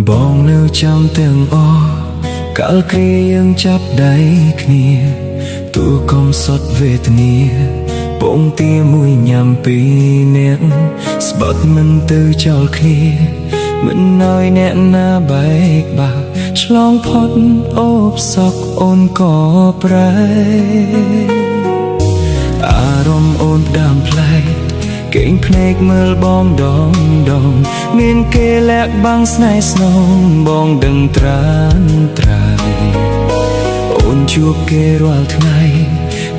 បងនៅចាំទាំងអស់កាលគ្រាយើងចាប់ដៃគ្នាទូកំសត់វេទនាពងទាមួយញ៉ាំពីរនាក់ស្បត់មិនទៅចោលគ្នាមិនឲ្យអ្នកណាបែកបាក់ឆ្លងផុតអូបសក់អូនក៏ប្រែអារម្មណ៍អូនដើមផ្លែកកេងភ្នែកមើលបងដងដងមានគេលាក់បាំងស្នេហ៍ស្នងបងដឹងត្រានត្រៃអូនជួបគេរាល់ថ្ងៃ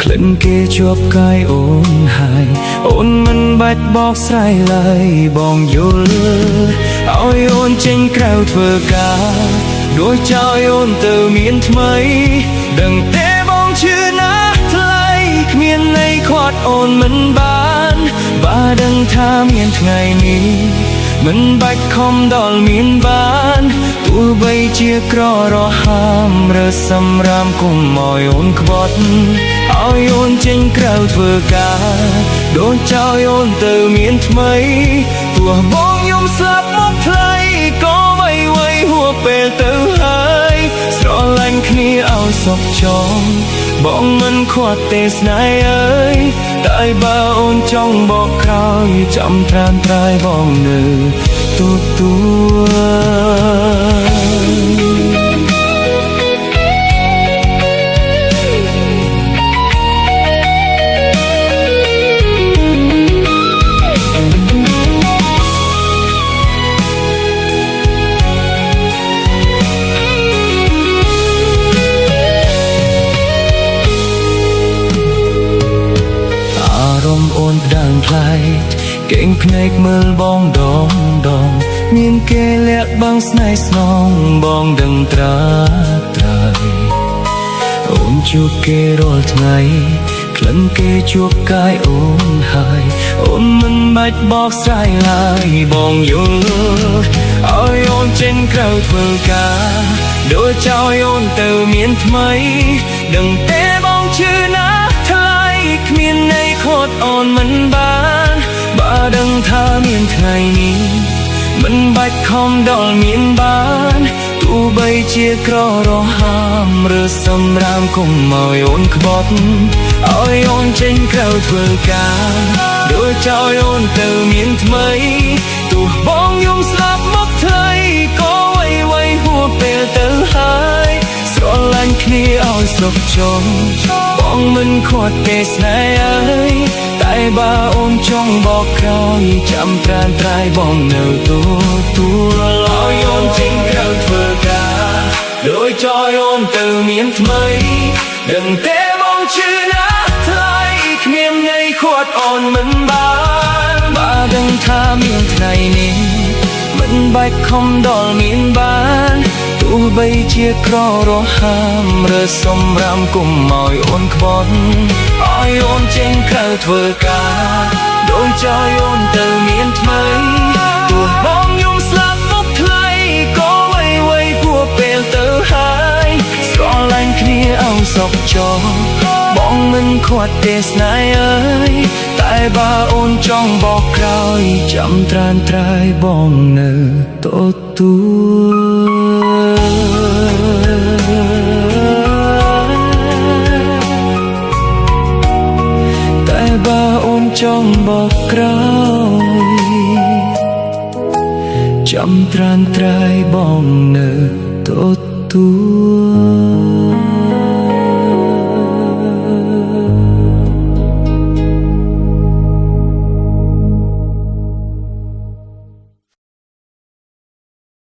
ក្លិនគេជាប់កាយអូនហើយអូនមិនបាច់បកស្រាយឡើយបងយល់ឲ្យអូនចេញក្រៅធ្វើការដូចចោលអូនទៅមានថ្មីដឹងទេបងឈឺណាស់ថ្លៃគ្មានន័យខាត់អូនមិនបានបើដឹងថាមានថ្ងៃនេះមិនបាច់ខំដល់មានបានទោះបីជាក្ររហាមរើសម្រាមគុំឲ្យអូនក្បត់ឲ្យអូនចេញក្រៅធ្វើការដូចចោលអូនទៅមានថ្មីទោះបងយំស្លាប់មកថ្លៃក៏វៃវៃហួសពេលទៅហើយស្រឡាញ់គ្នាឲ្យសុខចងបងមិនខ្វាត់ទេស្នេហ៍អើយតែបើអូនចង់បកក្រោយចាំត្រានត្រៃបងនៅទទួលអូនដើមផ្លែកកេងភ្នែកមើលបងដងដងមានគេលាក់បាំងស្នេហ៍ស្នងបងដឹងត្រាត្រៃអូនជួបគេរាល់ថ្ងៃក្លិនគេជួបកាយអូនហើយអូនមិនបាច់បកស្រាយឡើយបងយល់ឲ្យអូនចេញក្រៅធ្វើការដូចចោលអូនទៅមានថ្មីដឹងទេបងឈឺណាស់ថ្លៃគ្មានន័យខត់អូនមិនបានបើដឹងថាមានថ្ងៃនេះមិនបាច់ខំដល់មានបានទោះបីជាក្ររហាមឬសម្រាមគុំឲ្យអូនក្បត់ឲ្យអូនចេញក្រៅធ្វើការដូចចោលអូនទៅមានថ្មីទោះបងយំស្លាប់មកថ្លៃក៏វៃវៃហួសពេលទៅហើយស្រឡាញ់គ្នាឲ្យសុខចងបងមិនខ្វាត់ទេស្នេហ៍អើយតែបើអូនចង់បកក្រោយចាំត្រានត្រៃបងនៅទទួលឲ្យអូនចេញក្រៅធ្វើការដូចចោលអូនទៅមានថ្មីដឹងទេបងឈឺណាស់ថ្លៃគ្មានន័យខាត់អូនមិនបានបើដឹងថាមានថ្ងៃនេះមិនបាច់ខំដល់មានបានទោះបីជាក្ររហាមឬសម្រាមគុំឲ្យអូនក្បត់ឲ្យអូនចេញក្រៅធ្វើការដូចចោលអូនទៅមានថ្មីទោះបងយំស្លាប់មកថ្លៃក៏វៃវៃហួសពេលទៅហើយស្រឡាញ់គ្នាឲ្យសុខចងបងមិនខ្វាត់ទេស្នេហ៍អើយតែបើអូនចង់បកក្រោយចាំត្រានត្រៃបងនៅទទួលតែបើអូនចង់បកក្រោយចាំត្រានត្រៃបងនៅទទួល